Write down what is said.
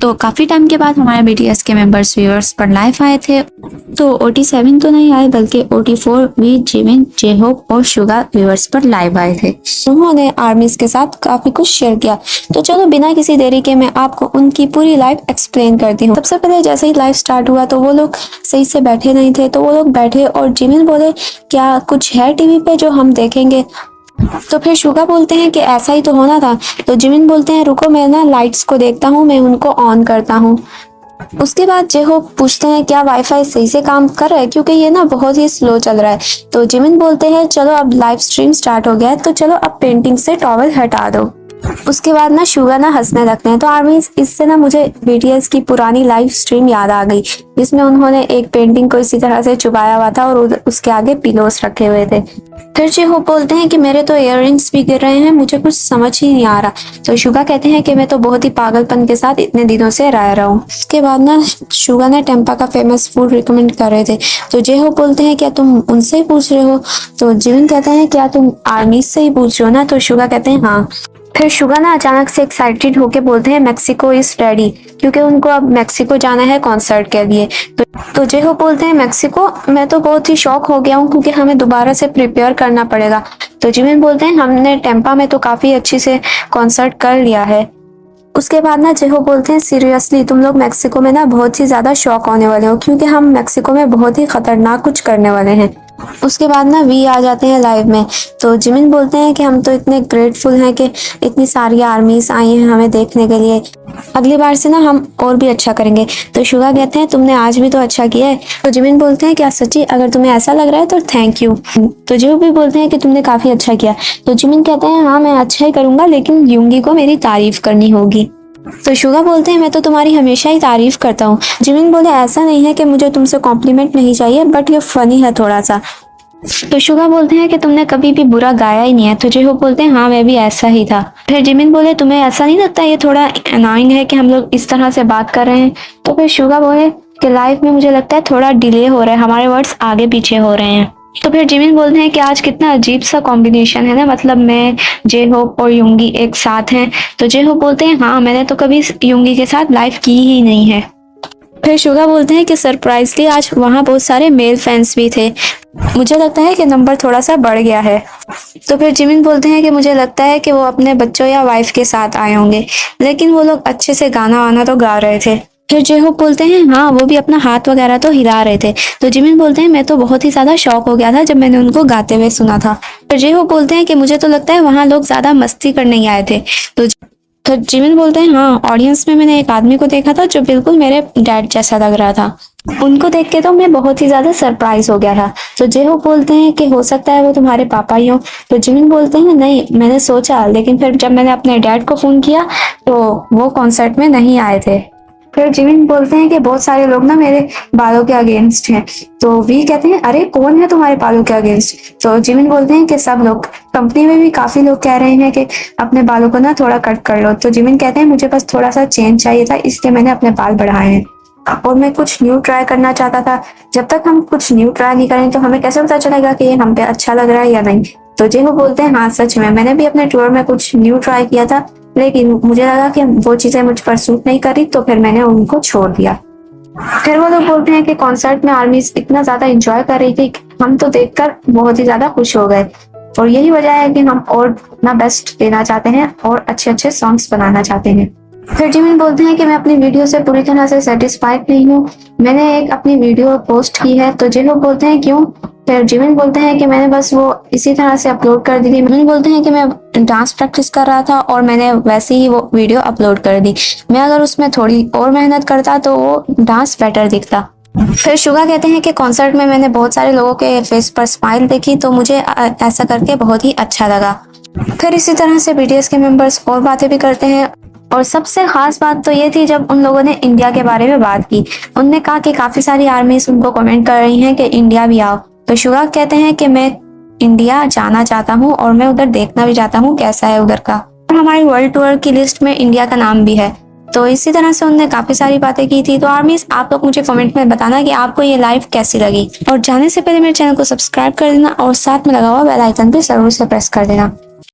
तो काफी टाइम के बाद हमारे बीटीएस के मेंबर्स व्यूअर्स पर लाइव आए थे। तो OT7 तो नहीं आए बल्कि OT4 भी जिमिन, जेहोप और शुगा व्यूअर्स पर लाइव आए थे। उन्होंने आर्मीज के साथ काफी कुछ शेयर किया। तो चलो बिना किसी देरी के मैं आपको उनकी पूरी लाइव एक्सप्लेन करती हूँ। सबसे पहले जैसे ही लाइव स्टार्ट हुआ तो वो लोग सही से बैठे नहीं थे, तो वो लोग बैठे और जिमिन बोले क्या कुछ है टीवी पे जो हम देखेंगे। तो फिर शुगा बोलते हैं कि ऐसा ही तो होना था। तो जिमिन बोलते हैं रुको मैं ना लाइट्स को देखता हूँ, मैं उनको ऑन करता हूँ। उसके बाद जेहोप पूछते हैं क्या वाईफाई सही से काम कर रहा है क्योंकि ये ना बहुत ही स्लो चल रहा है। तो जिमिन बोलते हैं चलो अब लाइव स्ट्रीम स्टार्ट हो गया है, तो चलो अब पेंटिंग से टॉवल हटा दो। उसके बाद ना शुगा ना हंसने लगते हैं। तो आर्मी इससे ना मुझे बीटीएस की पुरानी लाइव स्ट्रीम याद आ गई जिसमें उन्होंने एक पेंटिंग को इसी तरह से छुपाया हुआ था और उसके आगे पिलोस रखे हुए थे। फिर जेहोप बोलते हैं कि मेरे तो इयररिंग्स भी गिर रहे हैं, मुझे कुछ समझ ही नहीं आ रहा। तो शुगा कहते हैं कि मैं तो बहुत ही पागलपन के साथ इतने दिनों से रह रहा हूँ। उसके बाद ना शुगा ने टेम्पा का फेमस फूड रिकमेंड कर रहे थे। तो जेहोप बोलते हैं क्या तुम उनसे ही पूछ रहे हो। तो जिमिन कहते हैं क्या तुम आर्मी से ही पूछ रहे हो ना। तो शुगा कहते हैं हाँ। फिर शुगा ना अचानक से एक्साइटेड होके बोलते हैं मेक्सिको इज रेडी, क्योंकि उनको अब मेक्सिको जाना है कॉन्सर्ट के लिए। तो जेहो बोलते हैं मेक्सिको, मैं तो बहुत ही शॉक हो गया हूँ क्योंकि हमें दोबारा से प्रिपेयर करना पड़ेगा। तो जिमिन बोलते हैं हमने टेम्पा में तो काफी अच्छी से कॉन्सर्ट कर लिया है। उसके बाद ना जेहो बोलते हैं सीरियसली तुम लोग मेक्सिको में ना बहुत ही ज्यादा शॉक होने वाले हो क्योंकि हम मेक्सिको में बहुत ही खतरनाक कुछ करने वाले हैं। उसके बाद ना वी आ जाते हैं लाइव में। तो जिमिन बोलते हैं कि हम तो इतने ग्रेटफुल हैं कि इतनी सारी आर्मीज आई हैं हमें देखने के लिए, अगली बार से ना हम और भी अच्छा करेंगे। तो शुगा कहते हैं तुमने आज भी तो अच्छा किया है। तो जिमिन बोलते हैं क्या सच्ची, अगर तुम्हें ऐसा लग रहा है तो थैंक यू। तो जो भी बोलते हैं कि तुमने काफी अच्छा किया। तो जिमिन कहते हैं हाँ मैं अच्छा ही करूंगा लेकिन युंगी को मेरी तारीफ करनी होगी। तो शुगा बोलते हैं मैं तो तुम्हारी हमेशा ही तारीफ करता हूँ। जिमिन बोले ऐसा नहीं है कि मुझे तुमसे कॉम्प्लीमेंट नहीं चाहिए बट ये फनी है थोड़ा सा। तो शुगा बोलते हैं कि तुमने कभी भी बुरा गाया ही नहीं है। तो जेहो बोलते हैं हाँ मैं भी ऐसा ही था। फिर जिमिन बोले तुम्हें ऐसा नहीं लगता ये थोड़ा अनोइंग है कि हम लोग इस तरह से बात कर रहे हैं। तो फिर शुगा बोले कि लाइफ में मुझे लगता है थोड़ा डिले हो रहा है, हमारे वर्ड्स आगे पीछे हो रहे हैं। तो फिर जिमिन बोलते हैं कि आज कितना अजीब सा कॉम्बिनेशन है ना, मतलब मैं, जेहोप और युंगी एक साथ हैं। तो जेहोप बोलते हैं हाँ मैंने तो कभी युंगी के साथ लाइफ की ही नहीं है। फिर शुगा बोलते हैं कि सरप्राइजली आज वहाँ बहुत सारे मेल फैंस भी थे, मुझे लगता है कि नंबर थोड़ा सा बढ़ गया है। तो फिर जिमिन बोलते हैं कि मुझे लगता है कि वो अपने बच्चों या वाइफ के साथ आए होंगे, लेकिन वो लोग अच्छे से गाना वाना तो गा रहे थे। फिर जेहोप बोलते हैं हाँ वो भी अपना हाथ वगैरह तो हिला रहे थे। तो जिमिन बोलते हैं मैं तो बहुत ही ज्यादा शॉक हो गया था जब मैंने उनको गाते हुए सुना था। फिर जेहोप बोलते हैं कि मुझे तो लगता है वहाँ लोग ज्यादा मस्ती करने ही आए थे। तो जिमिन बोलते हैं हाँ ऑडियंस में मैंने एक आदमी को देखा था जो बिल्कुल मेरे डैड जैसा लग रहा था, उनको देख के तो मैं बहुत ही ज्यादा सरप्राइज हो गया था। तो जेहो बोलते हैं कि हो सकता है वो तुम्हारे पापा ही हो। तो जिमिन बोलते हैं नहीं मैंने सोचा, लेकिन फिर जब मैंने अपने डैड को फोन किया तो वो कॉन्सर्ट में नहीं आए थे। फिर जिमिन बोलते हैं कि बहुत सारे लोग ना मेरे बालों के अगेंस्ट हैं। तो वी कहते हैं अरे कौन है तुम्हारे बालों के अगेंस्ट। तो जिमिन बोलते हैं कि सब लोग, कंपनी में भी काफी लोग कह रहे हैं कि अपने बालों को ना थोड़ा कट कर लो। तो जिमिन कहते हैं मुझे बस थोड़ा सा चेंज चाहिए था इसलिए मैंने अपने बाल बढ़ाए हैं और मैं कुछ न्यू ट्राई करना चाहता था। जब तक हम कुछ न्यू ट्राई नहीं करें तो हमें कैसे पता चलेगा कि ये हम पे अच्छा लग रहा है या नहीं। तो जेहो बोलते हैं हाँ सच में मैंने भी अपने टूर में कुछ न्यू ट्राई किया था, लेकिन मुझे लगा कि वो चीजें मुझ पर सूट नहीं करी तो फिर मैंने उनको छोड़ दिया। फिर वो लोग बोलते हैं कि कॉन्सर्ट में आर्मीज इतना ज्यादा एंजॉय कर रही थी, हम तो देखकर बहुत ही ज्यादा खुश हो गए और यही वजह है कि हम और अपना बेस्ट देना चाहते हैं और अच्छे अच्छे सॉन्ग्स बनाना चाहते हैं। फिर जिमिन बोलते हैं कि मैं अपनी वीडियो से पूरी तरह से सेटिस्फाइड नहीं हूँ, मैंने एक अपनी वीडियो पोस्ट की है। तो जेहो बोलते हैं क्यों। फिर जिमिन बोलते हैं कि मैंने बस वो इसी तरह से अपलोड कर दी थी। जिमिन बोलते हैं कि मैं डांस प्रैक्टिस कर रहा था और मैंने वैसे ही वो वीडियो अपलोड कर दी, मैं अगर उसमें थोड़ी और मेहनत करता तो वो डांस बेटर दिखता। फिर शुगा कहते हैं कि कॉन्सर्ट में मैंने बहुत सारे लोगों के फेस पर स्माइल देखी तो मुझे ऐसा करके बहुत ही अच्छा लगा। फिर इसी तरह से बीटीएस के मेंबर्स और बातें भी करते हैं और सबसे खास बात तो ये थी जब उन लोगों ने इंडिया के बारे में बात की। उनने कहा कि काफी सारी आर्मीज उनको कमेंट कर रही हैं कि इंडिया भी आओ। तो शुगा कहते हैं कि मैं इंडिया जाना चाहता हूँ और मैं उधर देखना भी चाहता हूँ कैसा है उधर का, और हमारी वर्ल्ड टूर की लिस्ट में इंडिया का नाम भी है। तो इसी तरह से उन्होंने काफी सारी बातें की थी। तो आर्मीज आप लोग मुझे कमेंट में बताना कि आपको ये लाइव कैसी लगी, और जाने से पहले मेरे चैनल को सब्सक्राइब कर देना और साथ में लगा हुआ बेल आइकन भी जरूर से प्रेस कर देना।